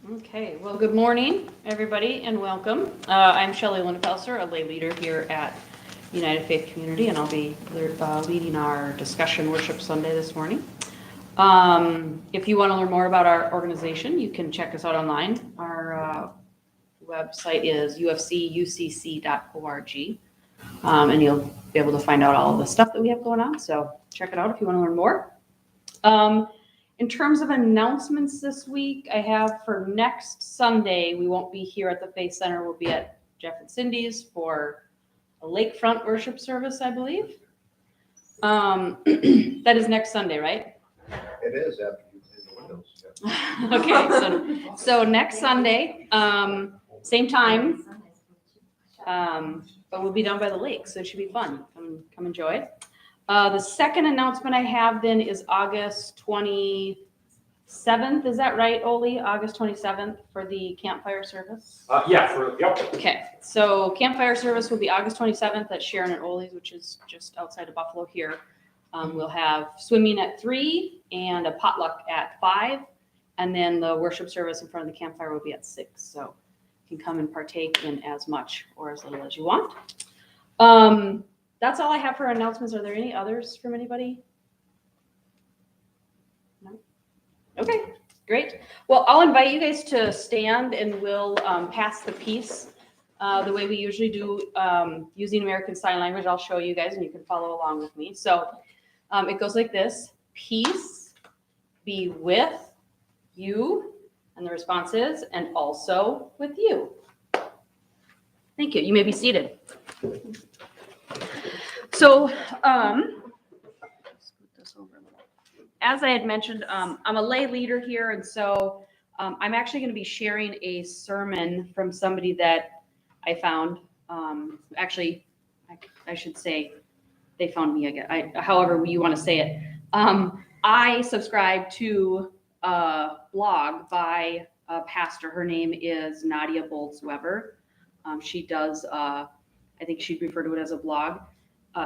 Okay, well, good morning, everybody, and welcome. I'm Shelley Lindfelser, a lay leader here at United Faith Community, and I'll be leading our discussion worship Sunday this morning. If you want to learn more about our organization, you can check us out online. Our website is ufcucc.org, and you'll be able to find out all of the stuff that we have going on, so check it out if you want to learn more. In terms of announcements this week, I have for next Sunday, we won't be here at the Faith Center. We'll be at Jeff and Cindy's for a lakefront worship service, I believe. That is next Sunday, right? It is after you clean the windows. Okay, so next Sunday, same time, but we'll be down by the lake, so it should be fun. Come enjoy it. The second announcement I have then is August 27th. Is that right, Oli? August 27th for the campfire service? Yep. Okay, so campfire service will be August 27th at Sharon and Oli's, which is just outside of Buffalo here. We'll have swimming at 3 and a potluck at 5. And then the worship service in front of the campfire will be at 6. So you can come and partake in as much or as little as you want. That's all I have for announcements. Are there any others from anybody? No? Okay, great. Well, I'll invite you guys to stand and we'll pass the peace the way we usually do using American Sign Language. I'll show you guys and you can follow along with me. So it goes like this: peace be with you, and the response is, and also with you. Thank you. You may be seated. So, as I had mentioned, I'm a lay leader here, and so I'm actually going to be sharing a sermon from somebody that I found. Actually, I should say they found me again. However you want to say it. I subscribe to a blog by a pastor. Her name is Nadia Bolz-Weber. She does, I think she'd refer to it as a blog.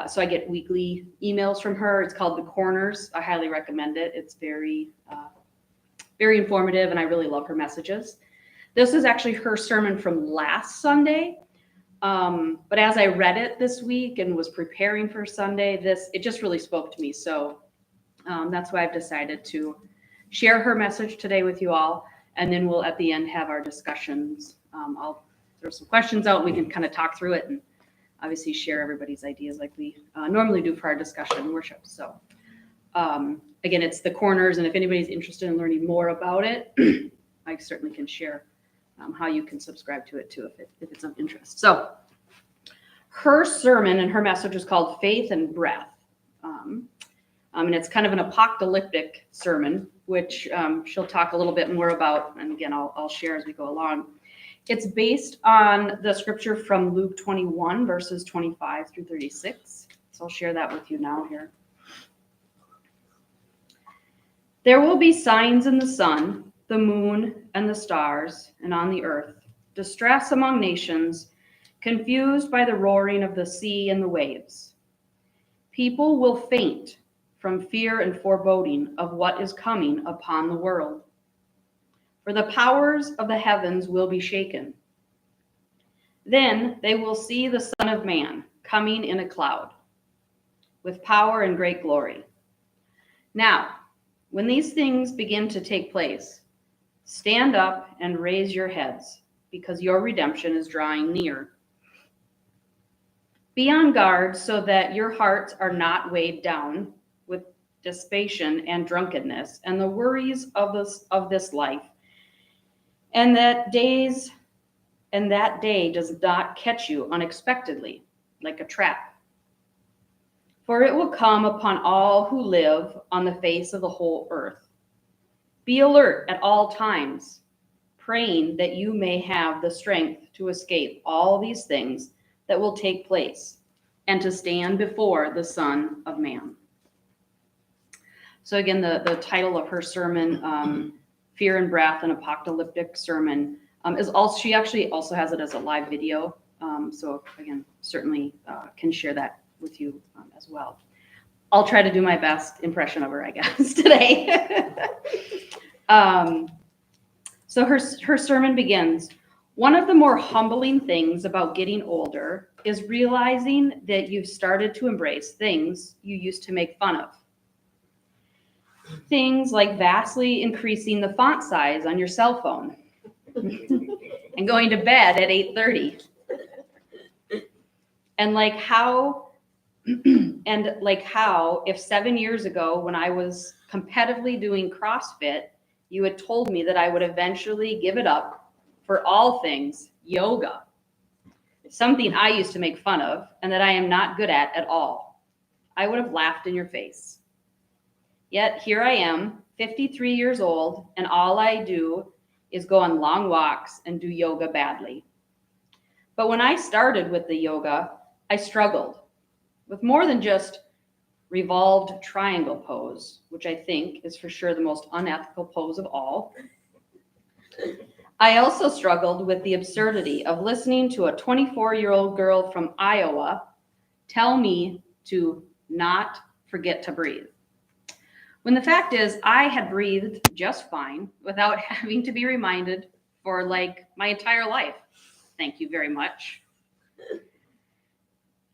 So I get weekly emails from her. It's called The Corners. I highly recommend it. It's very, very informative, and I really love her messages. This is actually her sermon from last Sunday. But as I read it this week and was preparing for Sunday, it just really spoke to me. So that's why I've decided to share her message today with you all. And then we'll, at the end, have our discussions. I'll throw some questions out, and we can kind of talk through it and obviously share everybody's ideas like we normally do for our discussion and worship. So again, it's The Corners, and if anybody's interested in learning more about it, I certainly can share how you can subscribe to it too if it's of interest. So her sermon and her message is called Faith and Breath. And it's kind of an apocalyptic sermon, which she'll talk a little bit more about, and again, I'll share as we go along. It's based on the scripture from Luke 21, verses 25 through 36. So I'll share that with you now here. There will be signs in the sun, the moon, and the stars, and on the earth, distress among nations, confused by the roaring of the sea and the waves. People will faint from fear and foreboding of what is coming upon the world. For the powers of the heavens will be shaken. Then they will see the Son of Man coming in a cloud, with power and great glory. Now, when these things begin to take place, stand up and raise your heads, because your redemption is drawing near. Be on guard so that your hearts are not weighed down with dissipation and drunkenness and the worries of this life, and that day does not catch you unexpectedly like a trap. For it will come upon all who live on the face of the whole earth. Be alert at all times, praying that you may have the strength to escape all these things that will take place and to stand before the Son of Man. So again, the title of her sermon, Fear and Breath, an apocalyptic sermon, is also, she actually also has it as a live video. So again, certainly can share that with you as well. I'll try to do my best impression of her, I guess, today. So her sermon begins, one of the more humbling things about getting older is realizing that you've started to embrace things you used to make fun of. Things like vastly increasing the font size on your cell phone and going to bed at 8:30. And like how if 7 years ago when I was competitively doing CrossFit, you had told me that I would eventually give it up for all things yoga, something I used to make fun of and that I am not good at all. I would have laughed in your face. Yet here I am, 53 years old, and all I do is go on long walks and do yoga badly. But when I started with the yoga, I struggled with more than just revolved triangle pose, which I think is for sure the most unethical pose of all. I also struggled with the absurdity of listening to a 24-year-old girl from Iowa tell me to not forget to breathe. When the fact is, I had breathed just fine without having to be reminded for like my entire life. Thank you very much.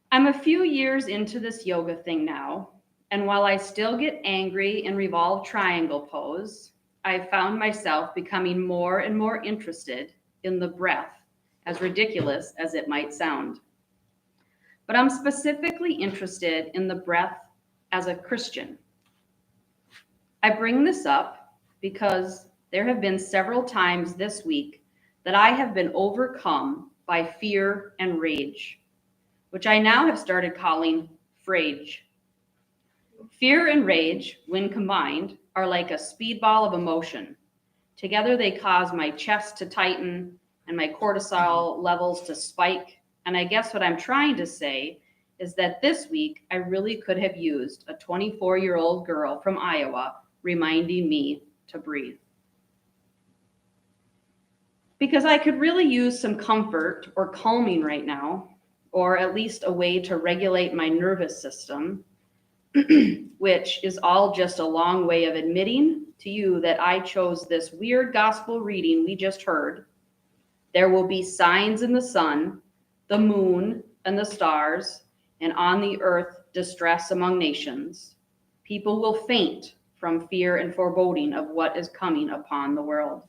I'm a few years into this yoga thing now, and while I still get angry in revolved triangle pose, I found myself becoming more and more interested in the breath, as ridiculous as it might sound. But I'm specifically interested in the breath as a Christian. I bring this up because there have been several times this week that I have been overcome by fear and rage, which I now have started calling frage. Fear and rage, when combined, are like a speedball of emotion. Together they cause my chest to tighten and my cortisol levels to spike. And I guess what I'm trying to say is that this week I really could have used a 24-year-old girl from Iowa reminding me to breathe. Because I could really use some comfort or calming right now, or at least a way to regulate my nervous system, which is all just a long way of admitting to you that I chose this weird gospel reading we just heard. There will be signs in the sun, the moon, and the stars, and on the earth distress among nations. People will faint from fear and foreboding of what is coming upon the world.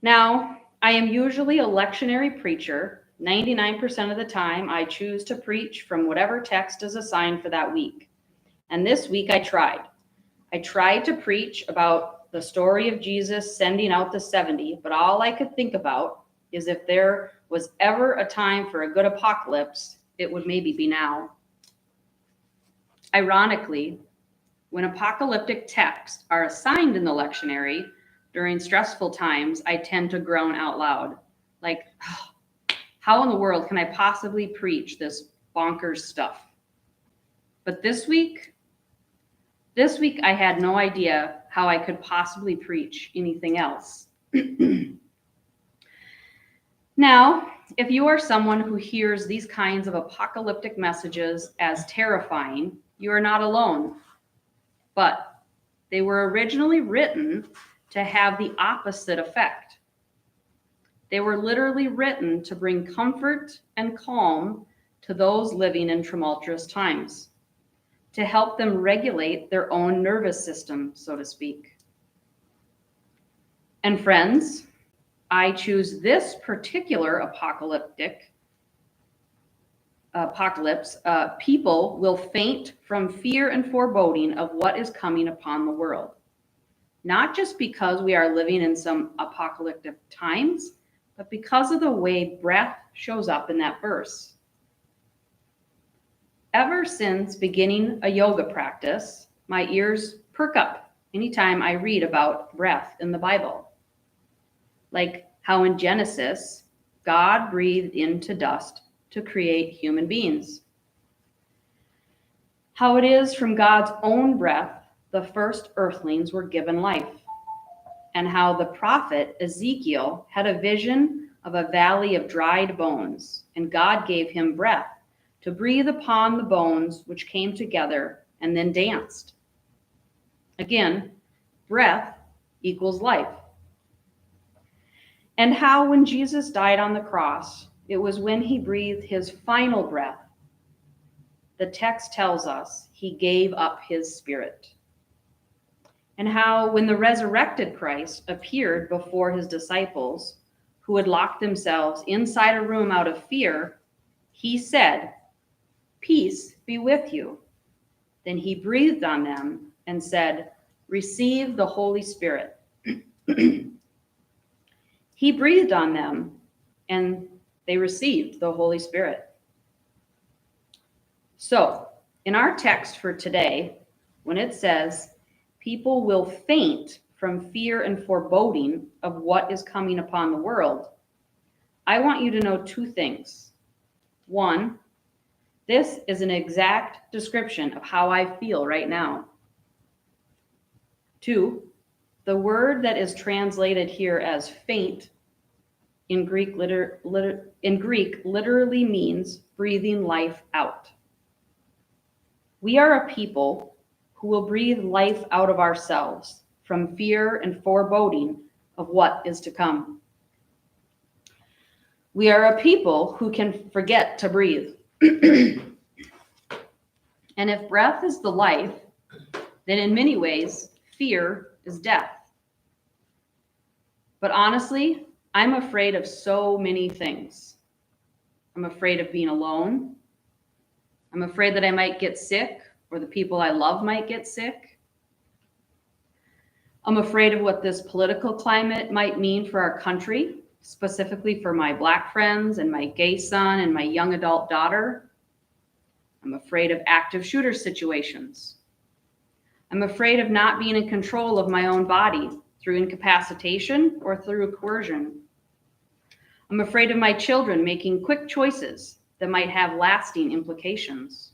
Now, I am usually a lectionary preacher. 99% of the time, I choose to preach from whatever text is assigned for that week. And this week, I tried. I tried to preach about the story of Jesus sending out the 70, but all I could think about is if there was ever a time for a good apocalypse, it would maybe be now. Ironically, when apocalyptic texts are assigned in the lectionary during stressful times, I tend to groan out loud, like, oh, how in the world can I possibly preach this bonkers stuff? But this week I had no idea how I could possibly preach anything else. Now, if you are someone who hears these kinds of apocalyptic messages as terrifying, you are not alone. But they were originally written to have the opposite effect. They were literally written to bring comfort and calm to those living in tumultuous times, to help them regulate their own nervous system, so to speak. And friends, I choose this particular apocalypse. People will faint from fear and foreboding of what is coming upon the world. Not just because we are living in some apocalyptic times, but because of the way breath shows up in that verse. Ever since beginning a yoga practice, my ears perk up anytime I read about breath in the Bible. Like how in Genesis, God breathed into dust to create human beings. How it is from God's own breath, the first earthlings were given life. And how the prophet Ezekiel had a vision of a valley of dried bones, and God gave him breath to breathe upon the bones which came together and then danced. Again, breath equals life. And how when Jesus died on the cross, it was when he breathed his final breath. The text tells us he gave up his spirit. And how when the resurrected Christ appeared before his disciples, who had locked themselves inside a room out of fear, he said, "Peace be with you." Then he breathed on them and said, "Receive the Holy Spirit." He breathed on them and they received the Holy Spirit. So, in our text for today, when it says, people will faint from fear and foreboding of what is coming upon the world, I want you to know two things. One, this is an exact description of how I feel right now. Two, the word that is translated here as faint in Greek literally means breathing life out. We are a people who will breathe life out of ourselves from fear and foreboding of what is to come. We are a people who can forget to breathe. And if breath is the life, then in many ways, fear is death. But honestly, I'm afraid of so many things. I'm afraid of being alone. I'm afraid that I might get sick or the people I love might get sick. I'm afraid of what this political climate might mean for our country, specifically for my Black friends and my gay son and my young adult daughter. I'm afraid of active shooter situations. I'm afraid of not being in control of my own body through incapacitation or through coercion. I'm afraid of my children making quick choices that might have lasting implications.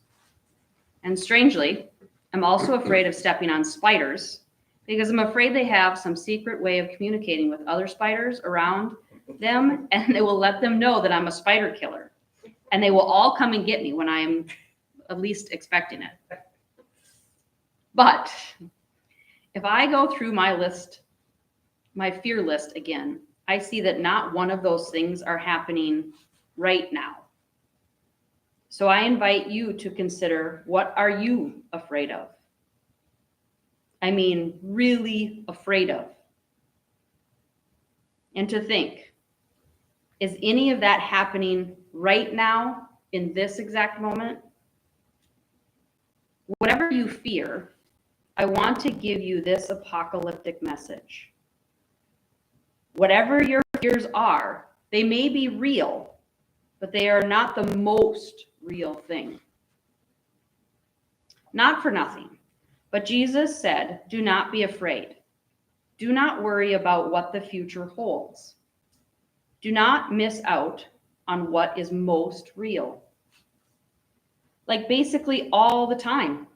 And strangely, I'm also afraid of stepping on spiders because I'm afraid they have some secret way of communicating with other spiders around them, and they will let them know that I'm a spider killer. And they will all come and get me when I'm at least expecting it. But if I go through my list, my fear list again, I see that not one of those things are happening right now. So I invite you to consider, what are you afraid of? I mean, really afraid of. And to think, is any of that happening right now in this exact moment? Whatever you fear, I want to give you this apocalyptic message. Whatever your fears are, they may be real, but they are not the most real thing. Not for nothing, but Jesus said, "Do not be afraid. Do not worry about what the future holds. Do not miss out on what is most real." Like basically all the time.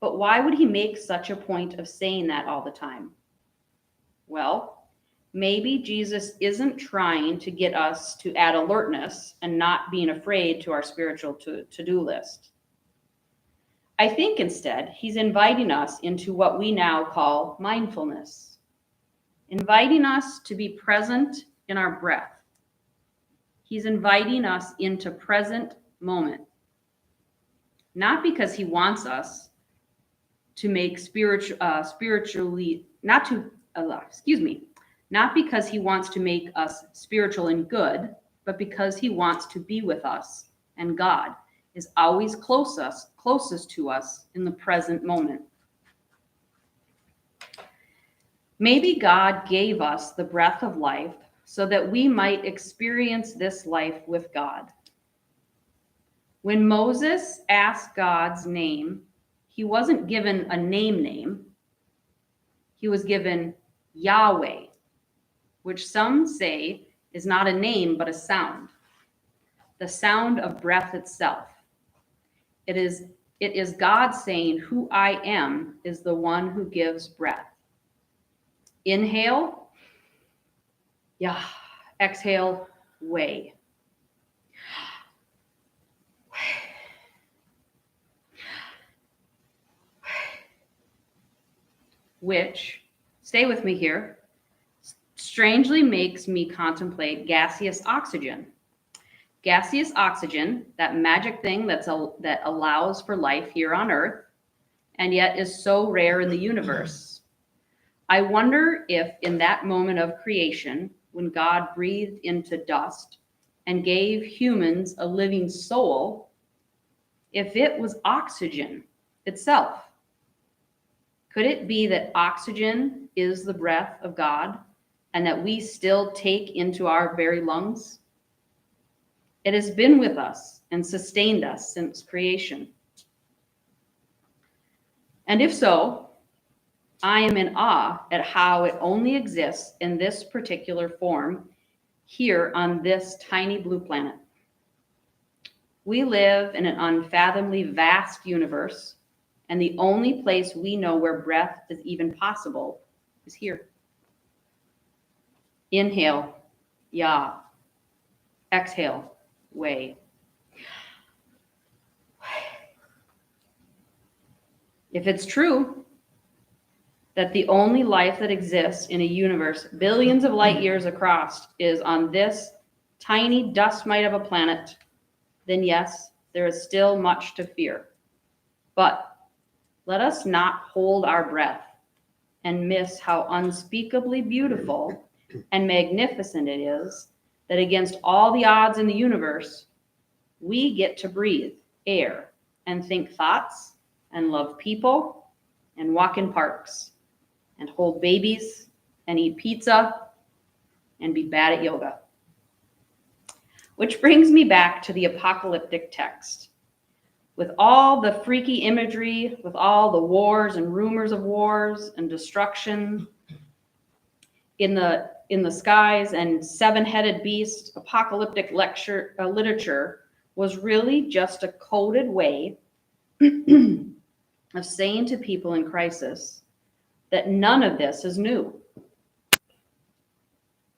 But why would he make such a point of saying that all the time? Well, maybe Jesus isn't trying to get us to add alertness and not being afraid to our spiritual to-do list. I think instead, he's inviting us into what we now call mindfulness, inviting us to be present in our breath. He's inviting us into present moment, not because he wants us to make not because he wants to make us spiritual and good, but because he wants to be with us, and God is always closest to us in the present moment. Maybe God gave us the breath of life so that we might experience this life with God. When Moses asked God's name, he wasn't given a name. He was given Yahweh, which some say is not a name, but a sound. The sound of breath itself. It is God saying, "Who I am is the one who gives breath." Inhale, Yah. Exhale, way. Which stay with me here, strangely makes me contemplate gaseous oxygen. Gaseous oxygen, that magic thing that allows for life here on Earth, and yet is so rare in the universe. I wonder if in that moment of creation, when God breathed into dust and gave humans a living soul, if it was oxygen itself. Could it be that oxygen is the breath of God and that we still take into our very lungs? It has been with us and sustained us since creation. And if so, I am in awe at how it only exists in this particular form here on this tiny blue planet. We live in an unfathomably vast universe, and the only place we know where breath is even possible is here. Inhale, ya. Exhale, way. If it's true that the only life that exists in a universe billions of light years across is on this tiny dust mite of a planet, then yes, there is still much to fear. But let us not hold our breath and miss how unspeakably beautiful and magnificent it is that against all the odds in the universe, we get to breathe air and think thoughts and love people and walk in parks and hold babies and eat pizza and be bad at yoga. Which brings me back to the apocalyptic text. With all the freaky imagery, with all the wars and rumors of wars and destruction in the skies and seven-headed beast, apocalyptic literature was really just a coded way of saying to people in crisis that none of this is new.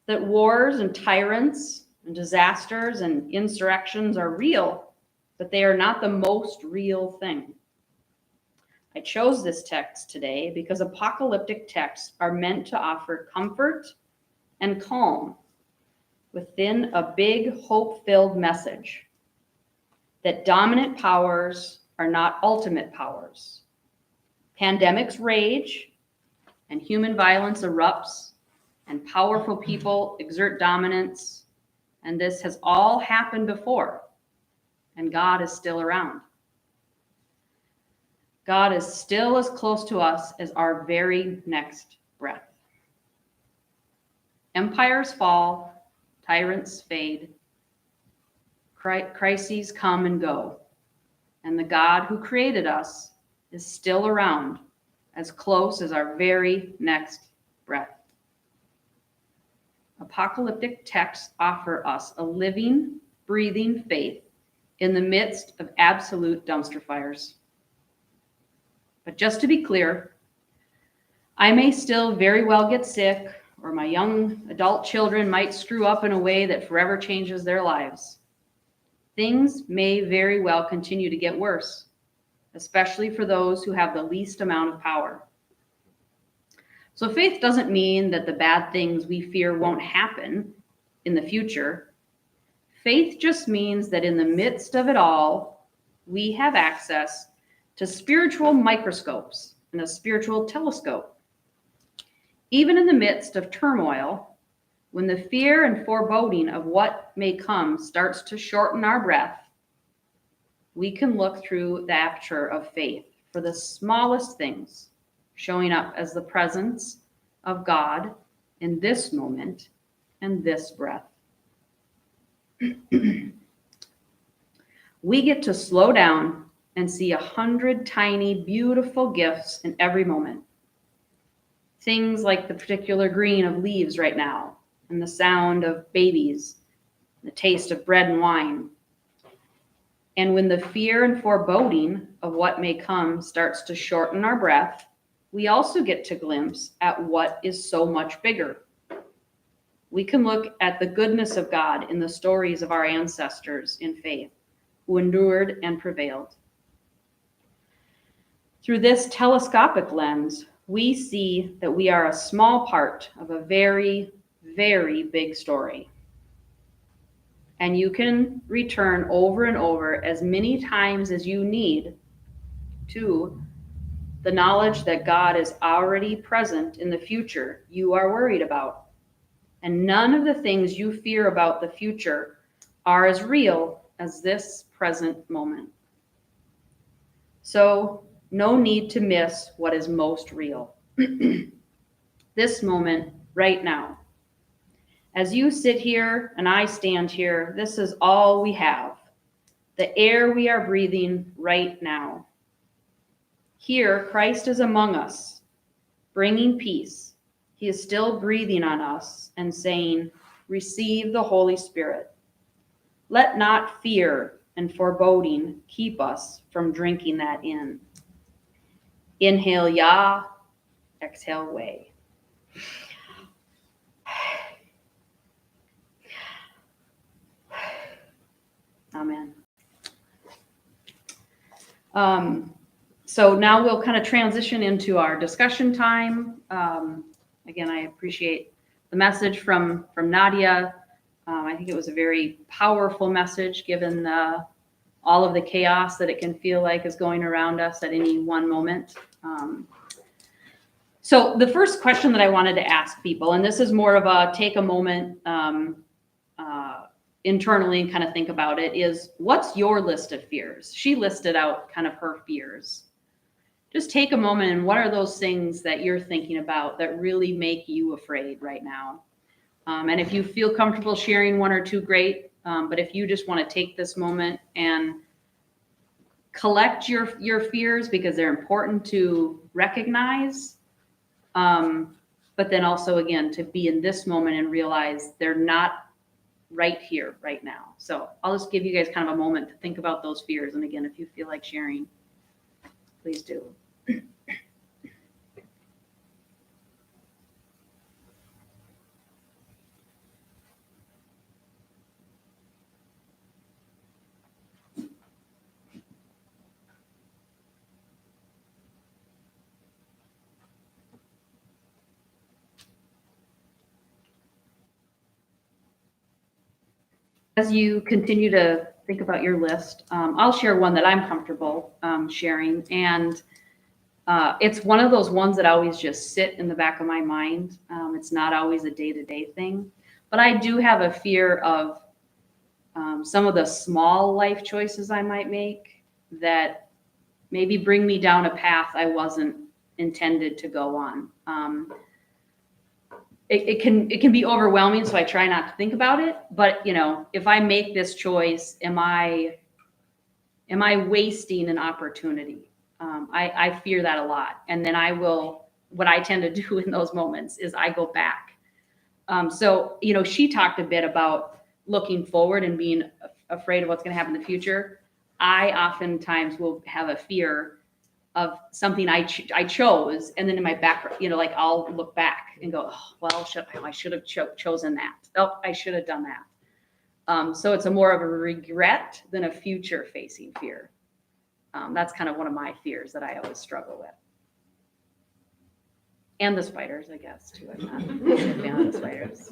That wars and tyrants and disasters and insurrections are real, but they are not the most real thing. I chose this text today because apocalyptic texts are meant to offer comfort and calm within a big hope-filled message that dominant powers are not ultimate powers. Pandemics rage and human violence erupts and powerful people exert dominance, and this has all happened before, and God is still around. God is still as close to us as our very next breath. Empires fall, tyrants fade, crises come and go, and the God who created us is still around, as close as our very next breath. Apocalyptic texts offer us a living, breathing faith in the midst of absolute dumpster fires. But just to be clear, I may still very well get sick, or my young adult children might screw up in a way that forever changes their lives. Things may very well continue to get worse, especially for those who have the least amount of power. So faith doesn't mean that the bad things we fear won't happen in the future. Faith just means that in the midst of it all, we have access to spiritual microscopes and a spiritual telescope. Even in the midst of turmoil, when the fear and foreboding of what may come starts to shorten our breath, we can look through the aperture of faith for the smallest things showing up as the presence of God in this moment and this breath. We get to slow down and see 100 tiny, beautiful gifts in every moment. Things like the particular green of leaves right now, and the sound of babies, the taste of bread and wine. And when the fear and foreboding of what may come starts to shorten our breath, we also get to glimpse at what is so much bigger. We can look at the goodness of God in the stories of our ancestors in faith, who endured and prevailed. Through this telescopic lens, we see that we are a small part of a very, very big story. And you can return over and over as many times as you need to the knowledge that God is already present in the future you are worried about. And none of the things you fear about the future are as real as this present moment. So, no need to miss what is most real. This moment, right now. As you sit here and I stand here, this is all we have. The air we are breathing right now. Here, Christ is among us, bringing peace. He is still breathing on us and saying, receive the Holy Spirit. Let not fear and foreboding keep us from drinking that in. Inhale Yah, exhale Way. Amen. So now we'll kind of transition into our discussion time. Again, I appreciate the message from Nadia. I think it was a very powerful message given all of the chaos that it can feel like is going around us at any one moment. So the first question that I wanted to ask people, and this is more of a take a moment internally and kind of think about it, is what's your list of fears? She listed out kind of her fears. Just take a moment and what are those things that you're thinking about that really make you afraid right now? And if you feel comfortable sharing one or two, great. But if you just want to take this moment and collect your fears because they're important to recognize, but then also, again, to be in this moment and realize they're not right here, right now. So I'll just give you guys kind of a moment to think about those fears. And again, if you feel like sharing, please do. As you continue to think about your list, I'll share one that I'm comfortable sharing. And it's one of those ones that always just sit in the back of my mind. It's not always a day-to-day thing. But I do have a fear of some of the small life choices I might make that maybe bring me down a path I wasn't intended to go on. It can be overwhelming, so I try not to think about it. But if I make this choice, am I wasting an opportunity? I fear that a lot, and then what I tend to do in those moments is I go back. So she talked a bit about looking forward and being afraid of what's going to happen in the future. I oftentimes will have a fear of something I chose, and then in my back, like I'll look back and go, oh, well, I should have chosen that. Oh, I should have done that. So it's more of a regret than a future-facing fear. That's kind of one of my fears that I always struggle with. And the spiders, I guess, too. I'm not a fan of the spiders.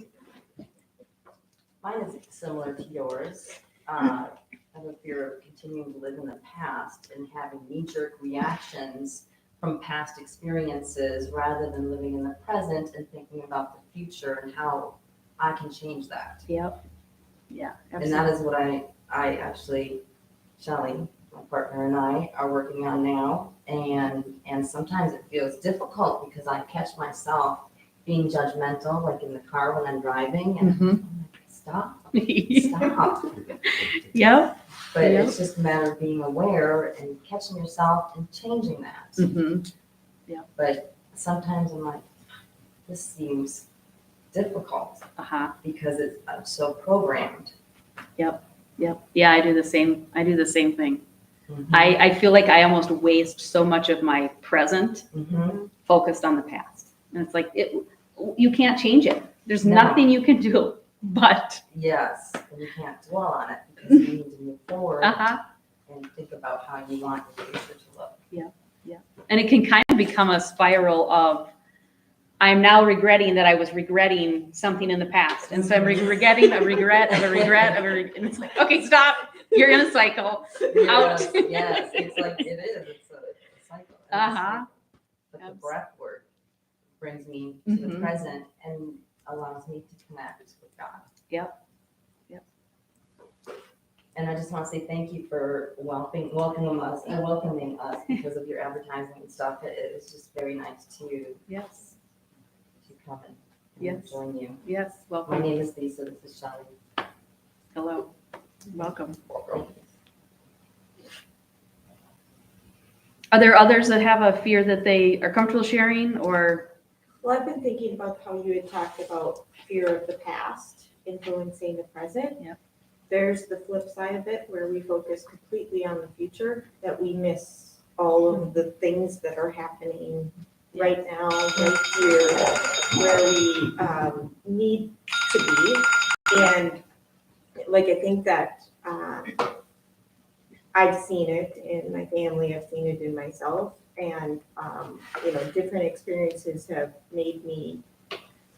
Mine is similar to yours. I have a fear of continuing to live in the past and having knee-jerk reactions from past experiences rather than living in the present and thinking about the future and how I can change that. Yep. Yeah. Absolutely. And that is what I actually, Shelly, my partner, and I are working on now. And sometimes it feels difficult because I catch myself being judgmental, like in the car when I'm driving, and I'm like, stop. Yep. But it's just a matter of being aware and catching yourself and changing that. Mm-hmm. Yeah. But sometimes I'm like, this seems difficult because I'm so programmed. Yep. Yeah, I do the same thing. Mm-hmm. I feel like I almost waste so much of my present focused on the past. And it's like, you can't change it. There's nothing you can do but. Yes, and you can't dwell on it because you need to move forward and think about how you want your future to look. Yeah. And it can kind of become a spiral of, I'm now regretting that I was regretting something in the past. And so I'm regretting a regret of a regret of a, and it's like, okay, stop. You're in a cycle. Out. Yes, it's like, it is, it's a cycle. It's a Uh-huh. cycle. But the breath work brings me to the Mhm. present and allows me to connect with God. Yep. And I just want to say thank you for welcoming us because of your advertising and stuff. It was just very nice to Yes. come and Yes. join you. Yes. My Welcome. name is Lisa, this is Shelley. Hello. Welcome. Welcome. Are there others that have a fear that they are comfortable sharing or? Well, I've been thinking about how you had talked about fear of the past influencing the present. Yep. There's the flip side of it where we focus completely on the future, that we miss all of the things that are happening right now, right here, where we need to be. And like, I think that I've seen it in my family, I've seen it in myself, and different experiences have made me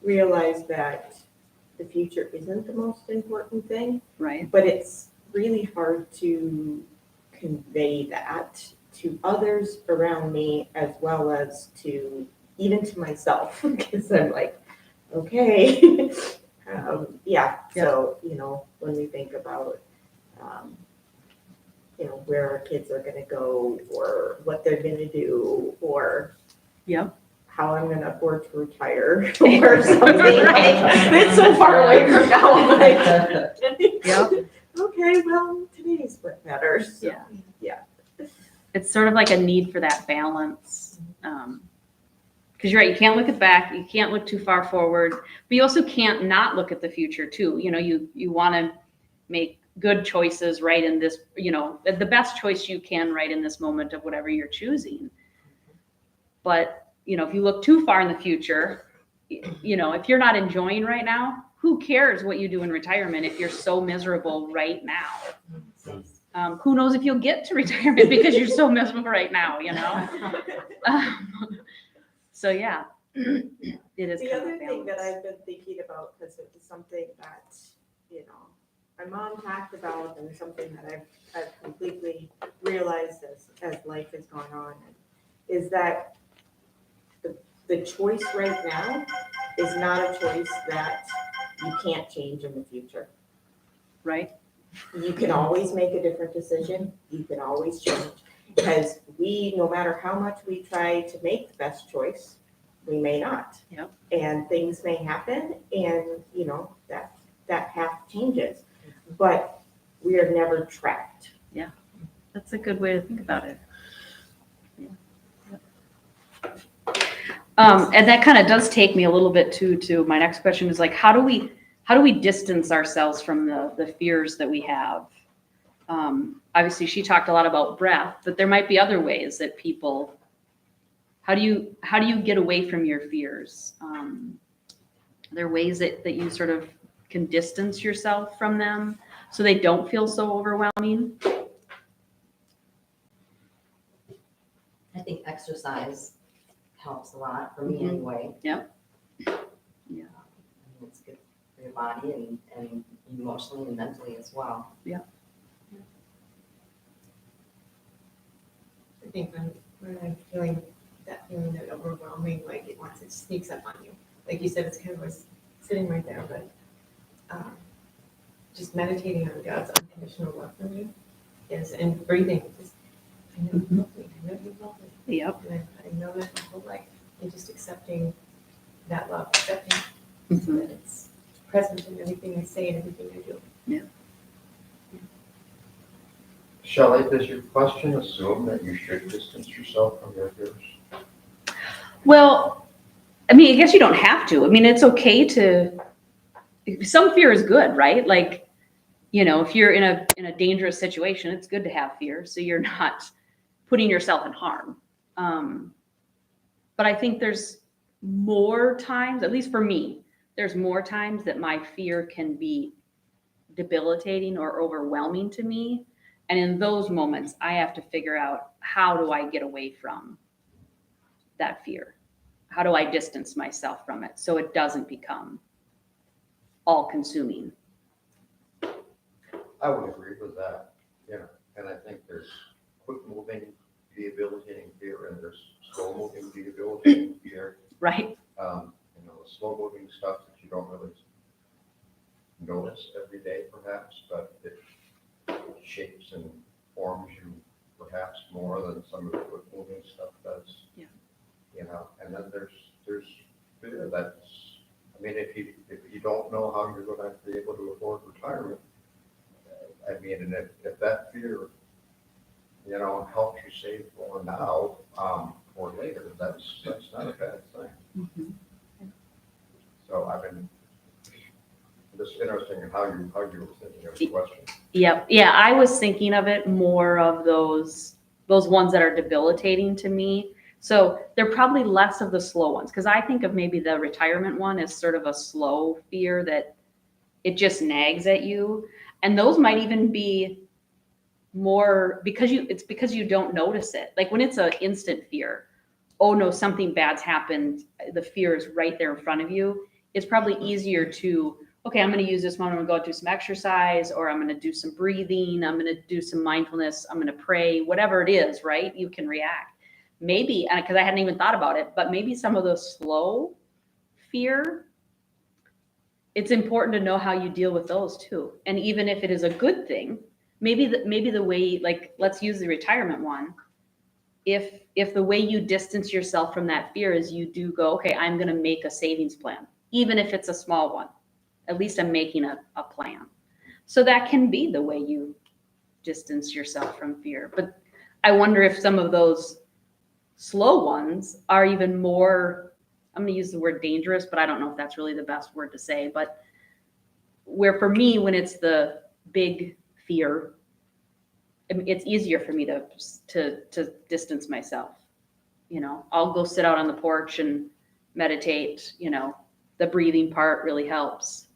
realize that the future isn't the most important thing, Right. but it's really hard to convey that to others around me as well as to even to myself, because I'm like, okay, So, when we think about, where our kids are gonna go or what they're gonna do or Yep. how I'm gonna afford to retire or something. It's so far away from now. I'm like, Yep. okay, well, today's what matters. Yeah. Yeah. It's sort of like a need for that balance. Because you're right, you can't look at back, you can't look too far forward, but you also can't not look at the future too. You want to make good choices right in this, the best choice you can right in this moment of whatever you're choosing. But, if you look too far in the future, if you're not enjoying right now, who cares what you do in retirement if you're so miserable right now? Who knows if you'll get to retirement because you're so miserable right now, So yeah, it is. The kind of other a thing that balance. I've been thinking about, because it was something that, my mom talked about and something that I've completely realized as life has gone on, is that the choice right now is not a choice that you can't change in the future. Right. You can always make a different decision. You can always change. Because no matter how much we try to make the best choice, we may not. Yep. And things may happen and, that path changes. But we are never trapped. That's a good way to think about it. And that kind of does take me a little bit to my next question is like, how do we distance ourselves from the fears that we have? Obviously she talked a lot about breath, but there might be other ways that people, how do you get away from your fears? Are there ways that you sort of can distance yourself from them so they don't feel so overwhelming? I think exercise helps a lot, for me Mhm. anyway. Yep. Yeah. I mean, it's good for your body and emotionally and mentally as well. I think when I'm feeling that overwhelming, like it sneaks up on you. Like you said, it's kind of was sitting right there, but just meditating on God's unconditional love for me and breathing. Just, I know you love me. I know you love me. Yep. And I know that my whole life. And just accepting that love, accepting so that it's present in everything I say and everything I do. Shelley, does your question assume that you should distance yourself from your fears? Well, I mean, I guess you don't have to. I mean, it's okay to, some fear is good, right? Like, if you're in a dangerous situation, it's good to have fear so you're not putting yourself in harm. But I think there's more times, at least for me, there's more times that my fear can be debilitating or overwhelming to me. And in those moments, I have to figure out, how do I get away from that fear? How do I distance myself from it so it doesn't become all consuming? I would agree with that, and I think there's quick moving, debilitating fear, and there's slow moving, debilitating fear. Right? The slow moving stuff that you don't really notice every day perhaps, but it shapes and forms you perhaps more than some of the quick moving stuff does. Yeah. And then there's fear that's, if you don't know how you're going to be able to afford retirement, and if that fear, helps you save more now, or later, that's not a bad thing. So this is interesting in how you were thinking of the question. Yep. Yeah, I was thinking of it more of those ones that are debilitating to me. So they're probably less of the slow ones, because I think of maybe the retirement one as sort of a slow fear that it just nags at you. And those might even be more because you don't notice it. Like when it's an instant fear, oh no, something bad's happened, the fear is right there in front of you. It's probably easier to, okay, I'm going to use this one. I'm going to go do some exercise, or I'm going to do some breathing. I'm going to do some mindfulness. I'm going to pray, whatever it is, right? You can react. Maybe, because I hadn't even thought about it, but maybe some of those slow fear, it's important to know how you deal with those too. And even if it is a good thing, maybe the way, like, let's use the retirement one. If the way you distance yourself from that fear is you do go, okay, I'm going to make a savings plan, even if it's a small one. At least I'm making a plan. So that can be the way you distance yourself from fear. But I wonder if some of those slow ones are even more, I'm going to use the word dangerous, but I don't know if that's really the best word to say. But where for me, when it's the big fear, it's easier for me to distance myself. I'll go sit out on the porch and meditate. The breathing part really helps.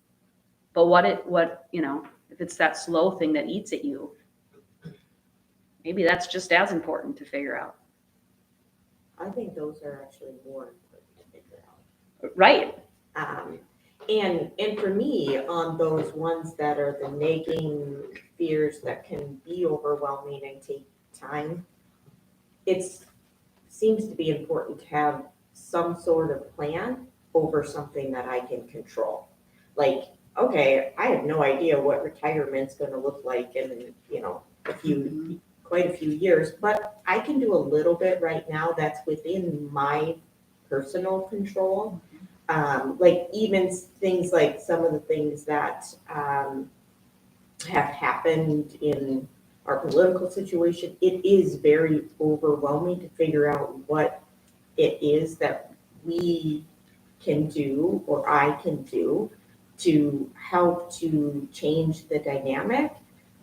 But if it's that slow thing that eats at you, maybe that's just as important to figure out. I think those are actually more important to figure out. Right. And for me, on those ones that are the nagging fears that can be overwhelming and take time, it seems to be important to have some sort of plan over something that I can control. Like, okay, I have no idea what retirement's going to look like in, quite a few years, but I can do a little bit right now that's within my personal control. Like even things like some of the things that have happened in our political situation, it is very overwhelming to figure out what it is that we can do or I can do to help to change the dynamic.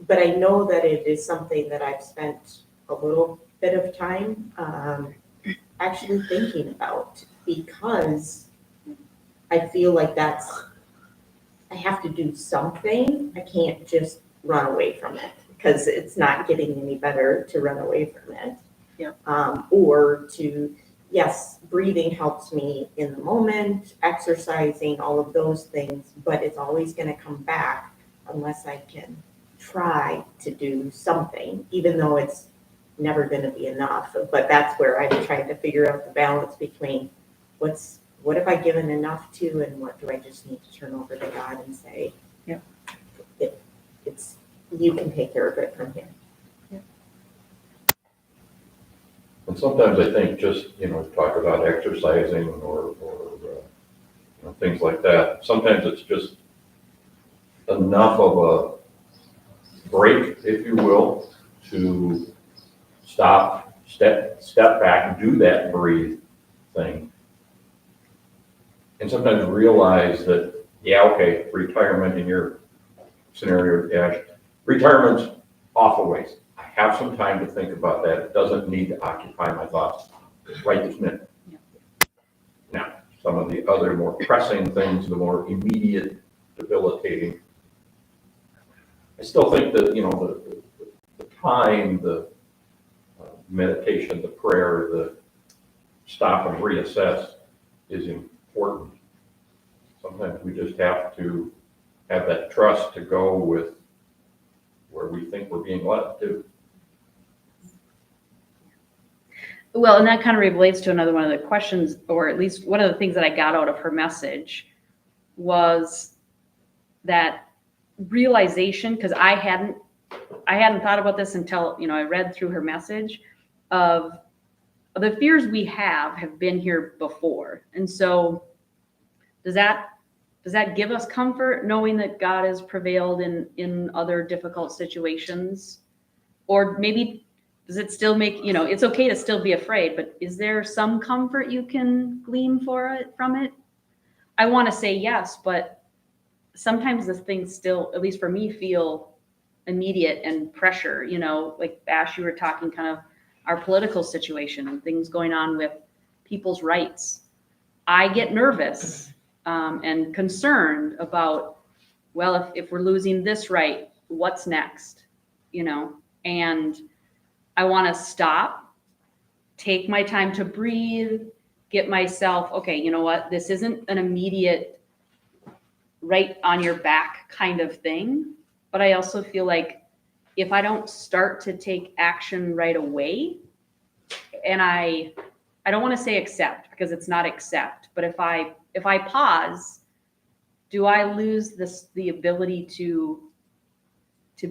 But I know that it is something that I've spent a little bit of time actually thinking about, because I feel like I have to do something. I can't just run away from it, because it's not getting any better to run away from it. Yeah. Or yes, breathing helps me in the moment, exercising, all of those things, but it's always going to come back unless I can try to do something, even though it's never going to be enough. But that's where I'm trying to figure out the balance between what have I given enough to, and what do I just need to turn over to God and say, yeah, it's you can take care of it from here. And sometimes I think just, talk about exercising or things like that. Sometimes it's just enough of a break, if you will, to stop, step back, do that breathe thing. And sometimes realize that, okay, retirement in your scenario, Ash, retirement's off a ways. I have some time to think about that. It doesn't need to occupy my thoughts right this minute. Yeah. Now, some of the other more pressing things, the more immediate, debilitating, I still think that, the time, the meditation, the prayer, the stop and reassess is important. Sometimes we just have to have that trust to go with where we think we're being led to. Well, and that kind of relates to another one of the questions, or at least one of the things that I got out of her message was that realization, because I hadn't thought about this until, I read through her message of the fears we have been here before. And so does that give us comfort knowing that God has prevailed in other difficult situations? Or maybe does it still make, it's okay to still be afraid, but is there some comfort you can glean from it? I want to say yes, but sometimes the things still, at least for me, feel immediate and pressure, like Ash, you were talking kind of our political situation and things going on with people's rights. I get nervous and concerned about, well, if we're losing this right, what's next? And I want to stop, take my time to breathe, get myself, okay, you know what? This isn't an immediate right on your back kind of thing. But I also feel like if I don't start to take action right away, and I don't want to say accept because it's not accept, but if I pause, do I lose the ability to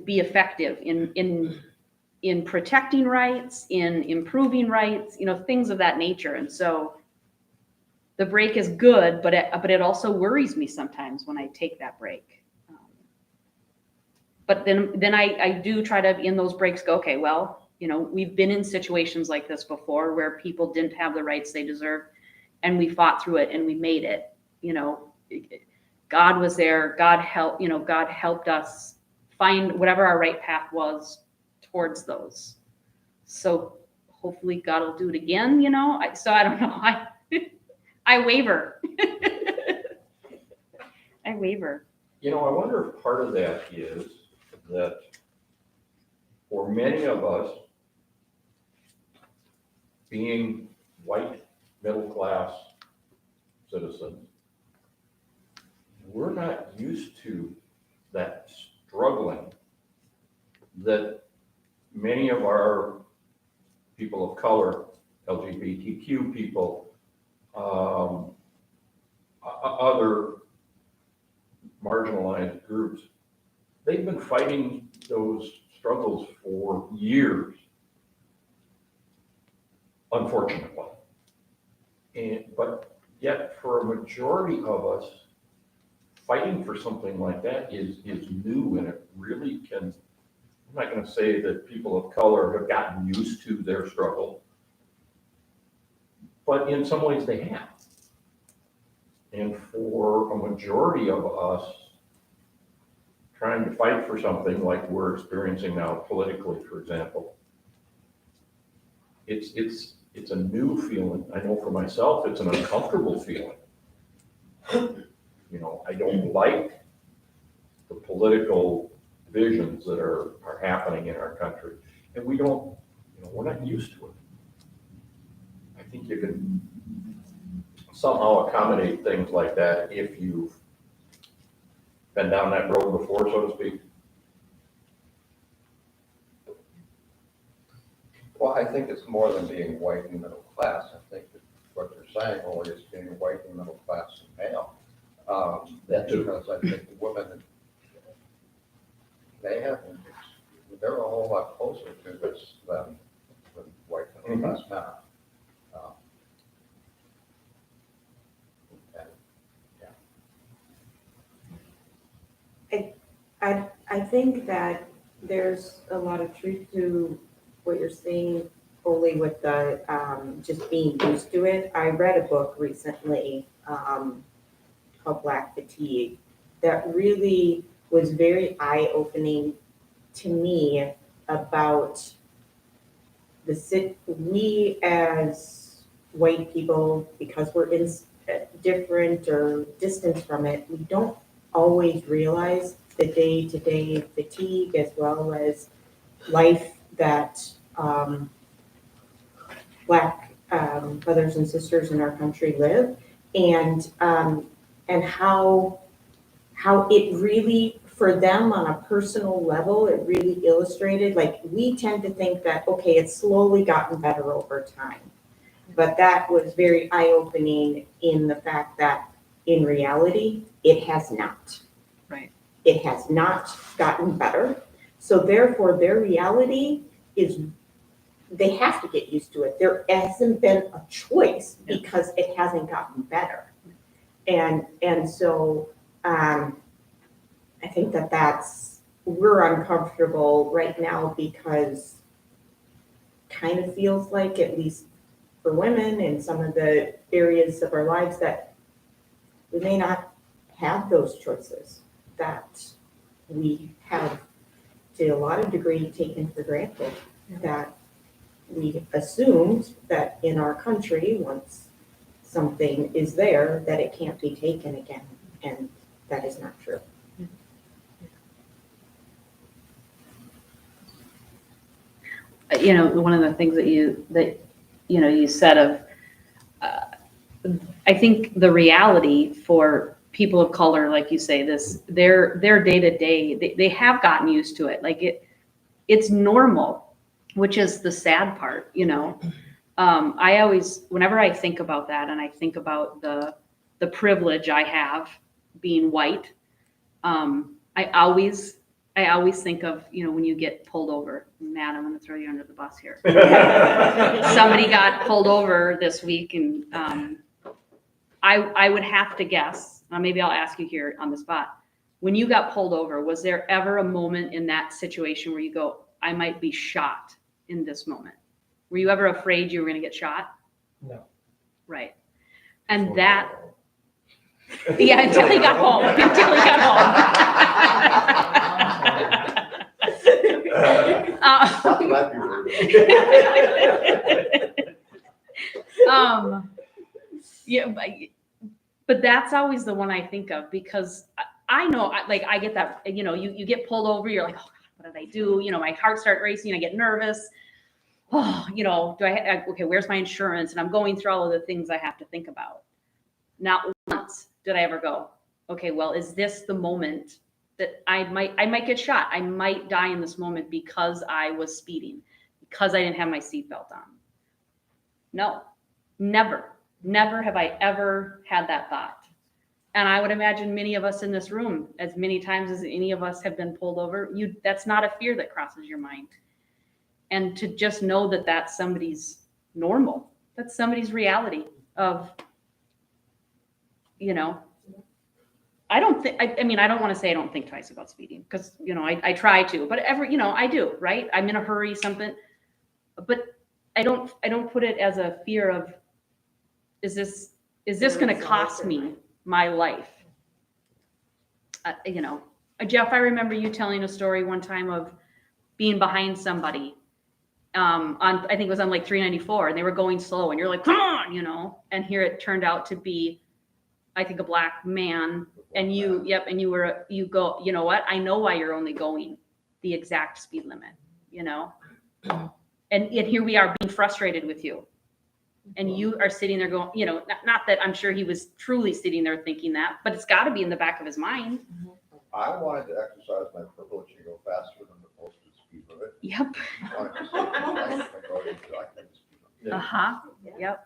be effective in protecting rights, in improving rights, things of that nature? And so the break is good, but it also worries me sometimes when I take that break. But then I do try to, in those breaks, go, okay, well, we've been in situations like this before where people didn't have the rights they deserved, and we fought through it and we made it. God was there. God helped us find whatever our right path was towards those. So hopefully God will do it again. So I don't know. I waver. I waver. I wonder if part of that is that for many of us, being white, middle-class citizens, we're not used to that struggling that many of our people of color, LGBTQ people, other marginalized groups, they've been fighting those struggles for years, unfortunately. But yet for a majority of us, fighting for something like that is new, and it really can, I'm not going to say that people of color have gotten used to their struggle, but in some ways they have. And for a majority of us, trying to fight for something like we're experiencing now politically, for example, it's a new feeling. I know for myself, it's an uncomfortable feeling. I don't like the political visions that are happening in our country. And we don't, we're not used to it. I think you can somehow accommodate things like that if you've been down that road before, so to speak. Well, I think it's more than being white and middle class. I think that what you're saying, Oli, is being white and middle class and male. That too. Because I think the women, they're a whole lot closer to this than white middle class men. I think that there's a lot of truth to what you're saying, Oli, with the just being used to it. I read a book recently called Black Fatigue that really was very eye-opening to me about we as white people, because we're in different or distant from it, we don't always realize the day-to-day fatigue as well as life that Black brothers and sisters in our country live, and how it really, for them on a personal level, it really illustrated, like, we tend to think that, okay, it's slowly gotten better over time. But that was very eye-opening in the fact that in reality, it has not. Right. It has not gotten better. So therefore, their reality is they have to get used to it. There hasn't been a choice because it hasn't gotten better. And so I think we're uncomfortable right now because kind of feels like, at least for women in some of the areas of our lives, that we may not have those choices, that we have to a lot of degree taken for granted, that we assumed that in our country, once something is there, that it can't be taken again, and that is not true. You know, one of the things that you said of, I think the reality for people of color, like you say, their day to day, they have gotten used to it. Like it's normal, which is the sad part, you know. I always, whenever I think about that, and I think about the privilege I have being white, I always think of, you know, when you get pulled over. Matt, I'm going to throw you under the bus here. Somebody got pulled over this week, and I would have to guess, maybe I'll ask you here on the spot, when you got pulled over, was there ever a moment in that situation where you go, I might be shot in this moment? Were you ever afraid you were going to get shot? No. Right. And that, yeah, until he got home. Until he got home. Yeah, but that's always the one I think of, because I know, like, I get that, you know, you get pulled over, you're like, oh God, what did I do? You know, my heart starts racing, I get nervous. Oh, you know, okay, where's my insurance? And I'm going through all of the things I have to think about. Not once did I ever go, okay, well, is this the moment that I might get shot? I might die in this moment because I was speeding, because I didn't have my seatbelt on. No, never have I ever had that thought. And I would imagine many of us in this room, as many times as any of us have been pulled over, that's not a fear that crosses your mind. And to just know that that's somebody's normal, that's somebody's reality of, you know, I don't want to say I don't think twice about speeding, because, you know, I try to, but you know, I do, right? I'm in a hurry, something, but I don't put it as a fear of, is this going to cost me my life? You know, Jeff, I remember you telling a story one time of being behind somebody I think it was on like 394, and they were going slow, and you're like, come on, you know, and here it turned out to be, I think, a black man, and you go, you know what? I know why you're only going the exact speed limit, you know? And yet here we are being frustrated with you. And you are sitting there going, you know, not that I'm sure he was truly sitting there thinking that, but it's got to be in the back of his mind. I wanted to exercise my privilege and go faster than the posted speed limit. Yep. I wanted to say, I can go to the speed limit. Uh-huh. Yep.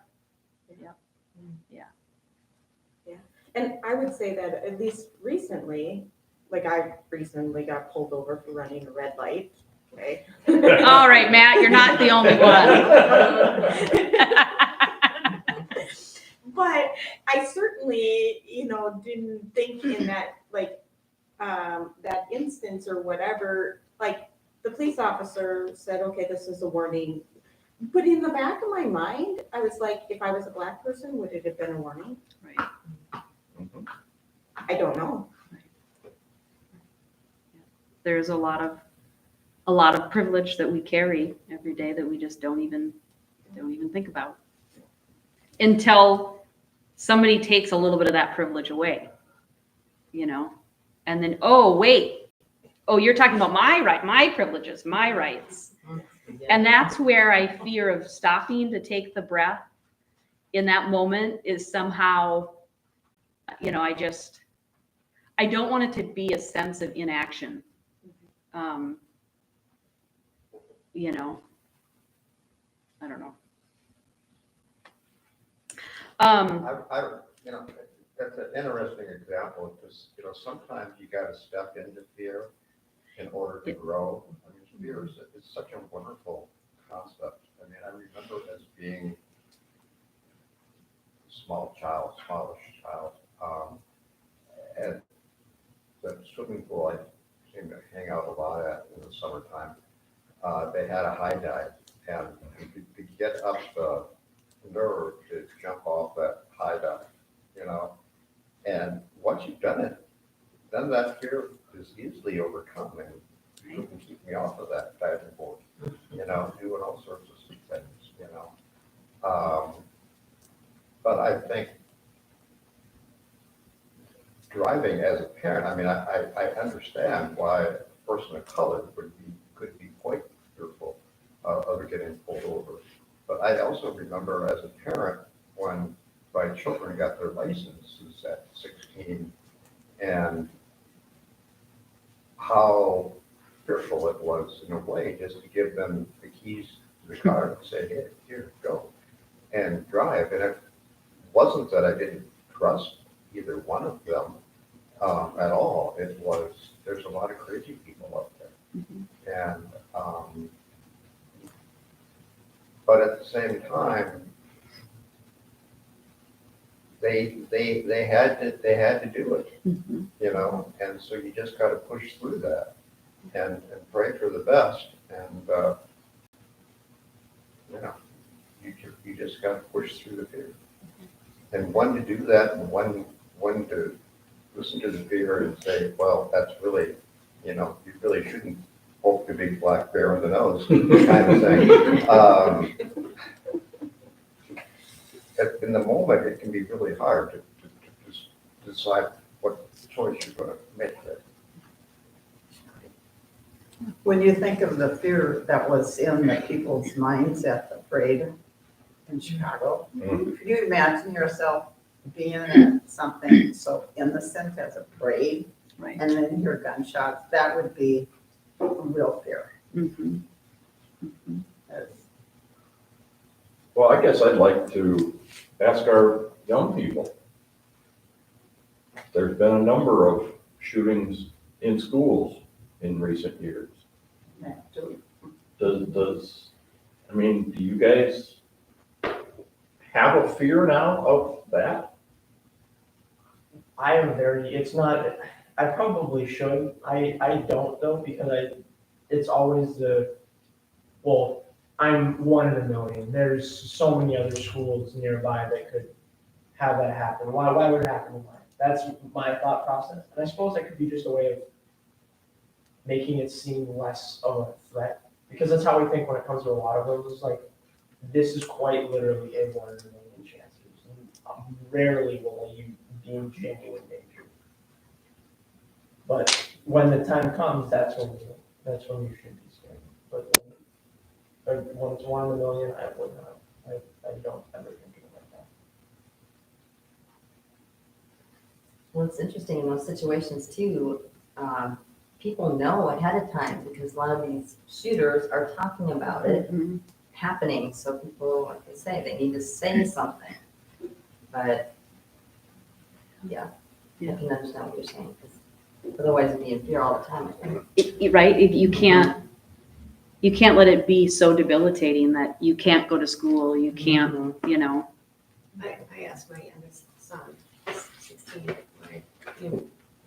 And I would say that at least recently, like I recently got pulled over for running a red light. Okay. All right, Matt, you're not the only one. But I certainly, you know, didn't think in that, like, that instance or whatever, like, the police officer said, okay, this is a warning. But in the back of my mind, I was like, if I was a black person, would it have been a warning? Right. I don't know. There's a lot of privilege that we carry every day that we just don't even think about until somebody takes a little bit of that privilege away, you know, and then, oh, wait, oh, you're talking about my privileges, my rights. And that's where I fear of stopping to take the breath in that moment is somehow, you know, I don't want it to be a sense of inaction. You know, I don't know. You know, that's an interesting example because, you know, sometimes you got to step into fear in order to grow. I mean, fear is such a wonderful concept. I mean, I remember as being a smallish child, at the swimming pool I seemed to hang out a lot at in the summertime. They had a high dive, and to get up the nerve to jump off that high dive, you know. And once you've done it, then that fear is easily overcome, and you can keep me off of that diving board, you know, doing all sorts of things, you know. But I think driving as a parent, I mean, I understand why a person of color could be quite fearful of getting pulled over. But I also remember as a parent when my children got their licenses at 16 and how fearful it was in a way just to give them the keys to the car and say, hey, here, go and drive. And it wasn't that I didn't trust either one of them at all. It was, there's a lot of crazy people out there. And, but at the same time, they had to do it, you know, and so you just got to push through that and pray for the best, and you know, you just got to push through the fear, and one to do that, and one to listen to the fear and say, well, that's really, you know, you really shouldn't poke the big black bear in the nose, kind of thing. In the moment, it can be really hard to just decide what choice you're going to make there. When you think of the fear that was in the people's minds at the parade in Chicago, could you imagine yourself being at something so innocent as a parade, Right. and then hear gunshots? That would be a real fear. Well, I guess I'd like to ask our young people. There's been a number of shootings in schools in recent years. Does, I mean, do you guys have a fear now of that? I am very, it's not, I probably should. I don't though, because it's always well, I'm one in a million. There's so many other schools nearby that could have that happen. Why would it happen to mine? That's my thought process. And I suppose that could be just a way of making it seem less of a threat. Because that's how we think when it comes to a lot of those. It's like, this is quite literally a 1 in a million chances. And rarely will you deem genuine danger. But when the time comes, that's when you should be scared. But when it's 1 in a million, I would not. I don't ever think of it like that. Well, it's interesting in those situations too, people know ahead of time because a lot of these shooters are talking about it happening. So people, like they say, they need to say something. But yeah, I can understand what you're saying, because otherwise you'd be in fear all the time, I think. Right? If you can't let it be so debilitating that you can't go to school, you can't, you know. I asked my youngest son, 16,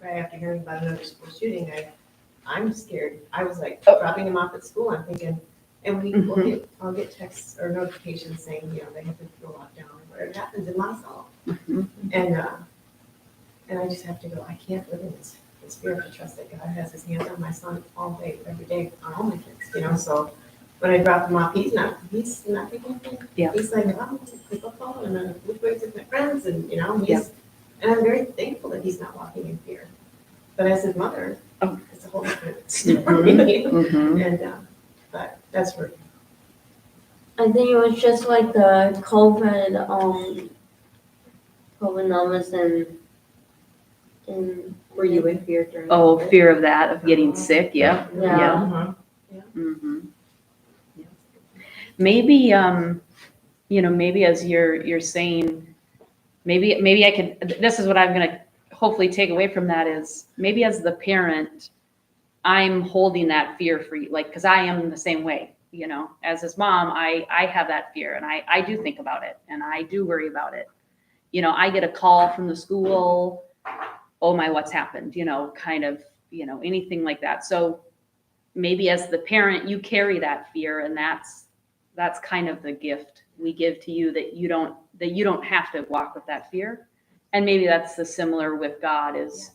right after hearing about another school shooting, I'm scared. I was like dropping him off at school. I'm thinking, and I'll get texts or notifications saying, you know, they have been through lockdown or whatever happens in Monticello. And I just have to go, I can't live in this fear to trust that God has his hands on my son all day, every day, on all my kids, you know. So when I drop him off, he's not thinking anything. Yeah. He's like, oh, click a phone and then which way with my friends, and you know, and I'm very thankful that he's not walking in fear. But as his mother, it's a whole different story. And but that's where I think it was just like the COVID numbers and. Were you in fear during? Oh, COVID? fear of that, of getting sick, yeah, Yeah. hmm Maybe, maybe as you're saying, maybe I could, this is what I'm gonna hopefully take away from that is, maybe as the parent, I'm holding that fear for you, like, because I am the same way, as his mom, I have that fear, and I do think about it, and I do worry about it. I get a call from the school, oh my, what's happened, kind of, anything like that. So maybe as the parent, you carry that fear, and that's kind of the gift we give to you, that you don't have to walk with that fear. And maybe that's the similar with God, is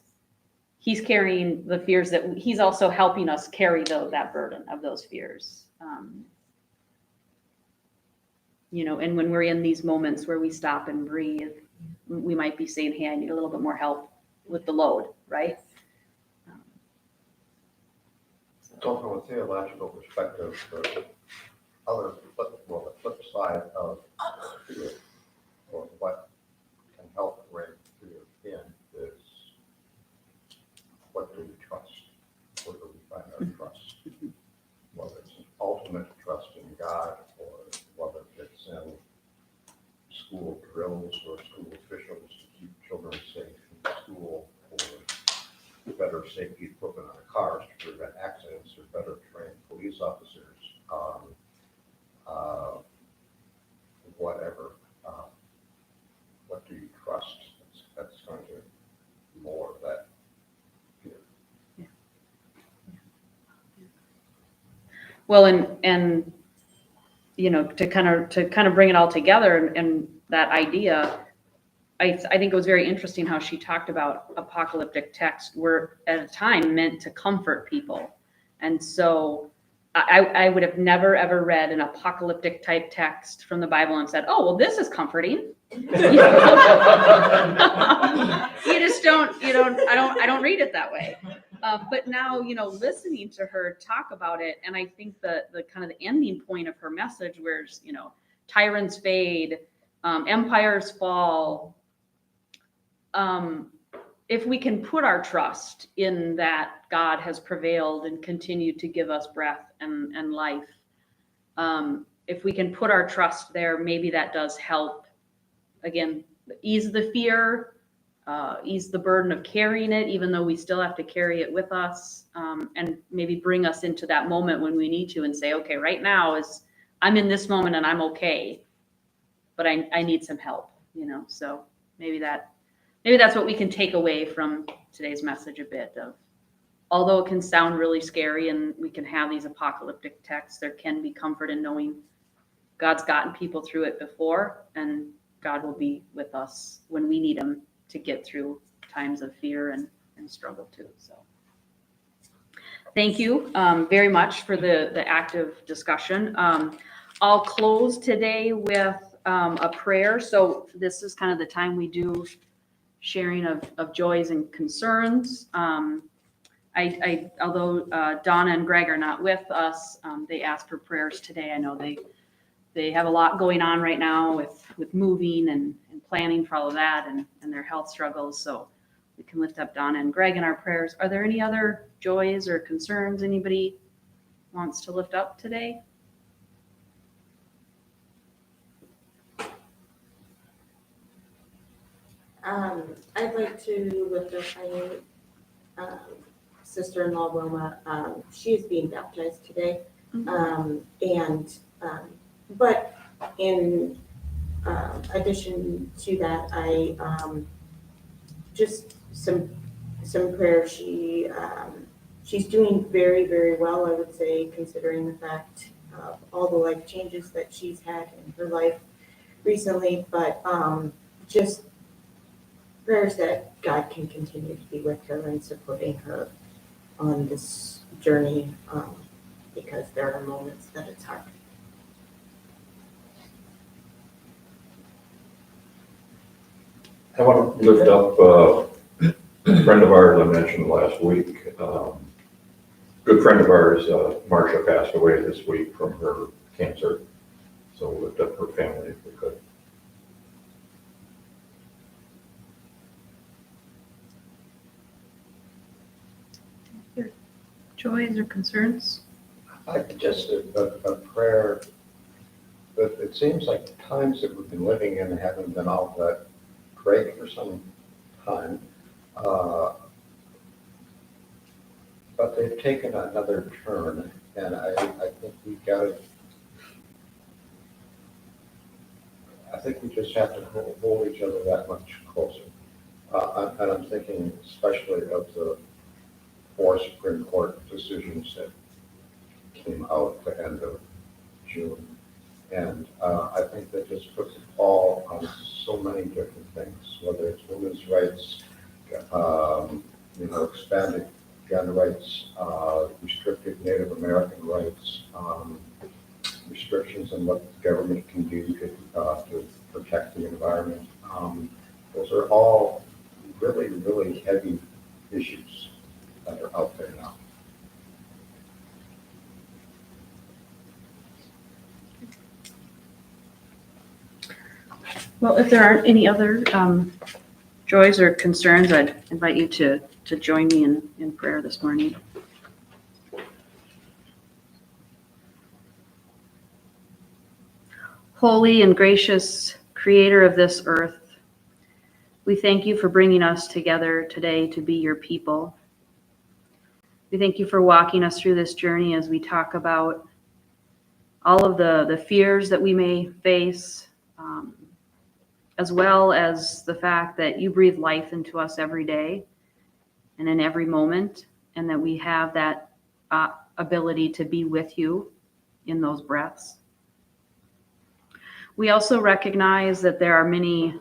he's carrying the fears that he's also helping us carry that burden of those fears. And when we're in these moments where we stop and breathe, we might be saying, hey, I need a little bit more help with the load, right? So from a theological perspective, the flip side of fear, or what can help bring fear in, is what do we trust? Where do we find our trust? Whether it's ultimate trust in God, or whether it's in school drills or school officials to keep children safe in school, or better safety equipment on cars to prevent accidents, or better trained police officers, whatever. What do you trust? That's going to lower that fear. Well, and to kind of bring it all together, and that idea, I think it was very interesting how she talked about apocalyptic texts were at a time meant to comfort people. And so I would have never ever read an apocalyptic type text from the Bible and said, oh, well, this is comforting. You just don't, I don't read it that way. But now, listening to her talk about it, and I think the kind of the ending point of her message, where, tyrants fade, empires fall. If we can put our trust in that God has prevailed and continued to give us breath and life, if we can put our trust there, maybe that does help, again, ease the fear, ease the burden of carrying it, even though we still have to carry it with us, and maybe bring us into that moment when we need to, and say, okay, right now I'm in this moment and I'm okay, but I need some help, so maybe that's what we can take away from today's message a bit of, although it can sound really scary and we can have these apocalyptic texts, there can be comfort in knowing God's gotten people through it before, and God will be with us when we need him to get through times of fear and struggle too. So thank you very much for the active discussion. I'll close today with a prayer. So this is kind of the time we do sharing of joys and concerns. Although Donna and Greg are not with us, they asked for prayers today. I know they have a lot going on right now with moving and planning for all of that and their health struggles. So we can lift up Donna and Greg in our prayers. Are there any other joys or concerns anybody wants to lift up today? I'd like to lift up my sister-in-law, Wilma. She is being baptized today. But in addition to that, I just some prayer. She's doing very, very well, I would say, considering the fact of all the life changes that she's had in her life recently. But just prayers that God can continue to be with her and supporting her on this journey, because there are moments that it's hard. I want to lift up a friend of ours I mentioned last week. Good friend of ours, Marcia, passed away this week from her cancer. So lift up her family if we could. Joys or concerns? I just, a prayer, but it seems like the times that we've been living in haven't been all that great for some time. But they've taken another turn, and I think I think we just have to hold each other that much closer. And I'm thinking especially of the 4 Supreme Court decisions that came out at the end of June. And I think that just puts it all on so many different things, whether it's women's rights, expanded gun rights, restricted Native American rights, restrictions on what the government can do to protect the environment. Those are all really, really heavy issues that are out there now. Well, if there aren't any other joys or concerns, I'd invite you to join me in prayer this morning. Holy and gracious Creator of this earth, we thank you for bringing us together today to be your people. We thank you for walking us through this journey as we talk about all of the fears that we may face, as well as the fact that you breathe life into us every day and in every moment, and that we have that ability to be with you in those breaths. We also recognize that there are many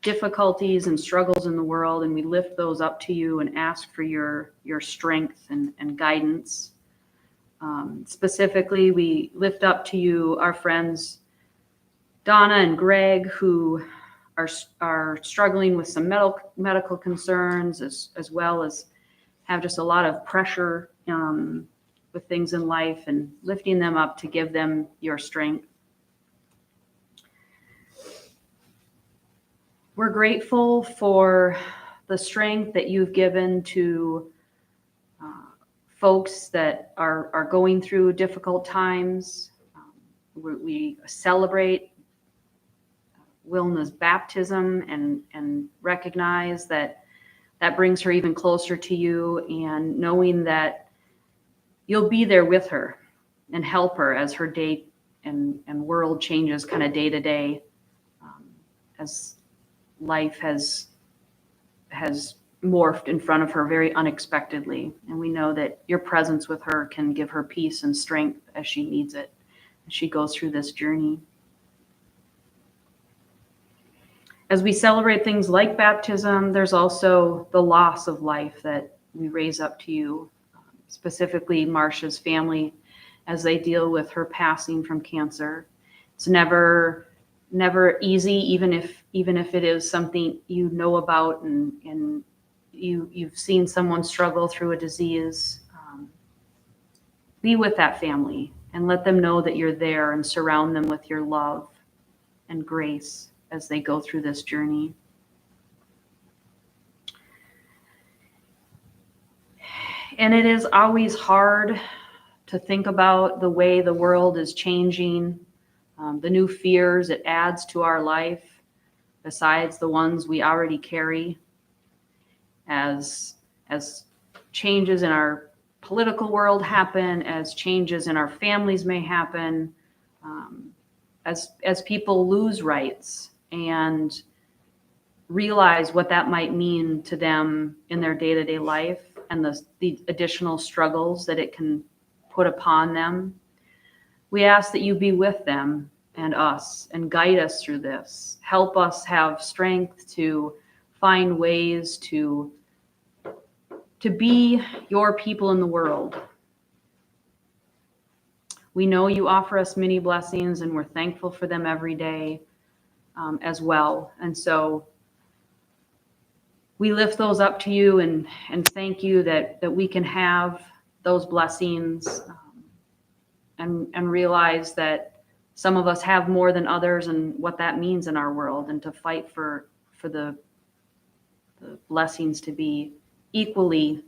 difficulties and struggles in the world, and we lift those up to you and ask for your strength and guidance. Specifically, we lift up to you our friends Donna and Greg, who are struggling with some medical concerns, as well as have just a lot of pressure with things in life, and lifting them up to give them your strength. We're grateful for the strength that you've given to folks that are going through difficult times. We celebrate Wilna's baptism and recognize that brings her even closer to you, and knowing that you'll be there with her and help her as her day and world changes kind of day to day, as life has morphed in front of her very unexpectedly. And we know that your presence with her can give her peace and strength as she needs it, as she goes through this journey. As we celebrate things like baptism, there's also the loss of life that we raise up to you, specifically Marcia's family, as they deal with her passing from cancer. It's never easy, even if it is something you know about and you've seen someone struggle through a disease. Be with that family and let them know that you're there, and surround them with your love and grace as they go through this journey. And it is always hard to think about the way the world is changing, the new fears it adds to our life, besides the ones we already carry, as changes in our political world happen, as changes in our families may happen, as people lose rights and realize what that might mean to them in their day-to-day life, and the additional struggles that it can put upon them. We ask that you be with them and us and guide us through this. Help us have strength to find ways to be your people in the world. We know you offer us many blessings, and we're thankful for them every day as well. And so we lift those up to you and thank you that we can have those blessings, and realize that some of us have more than others and what that means in our world, and to fight for the blessings to be equally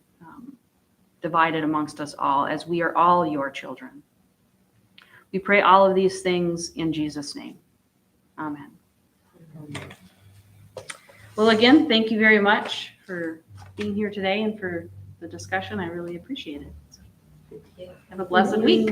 divided amongst us all, as we are all your children. We pray all of these things in Jesus' name. Amen. Well, again, thank you very much for being here today and for the discussion. I really appreciate it. Have a blessed week.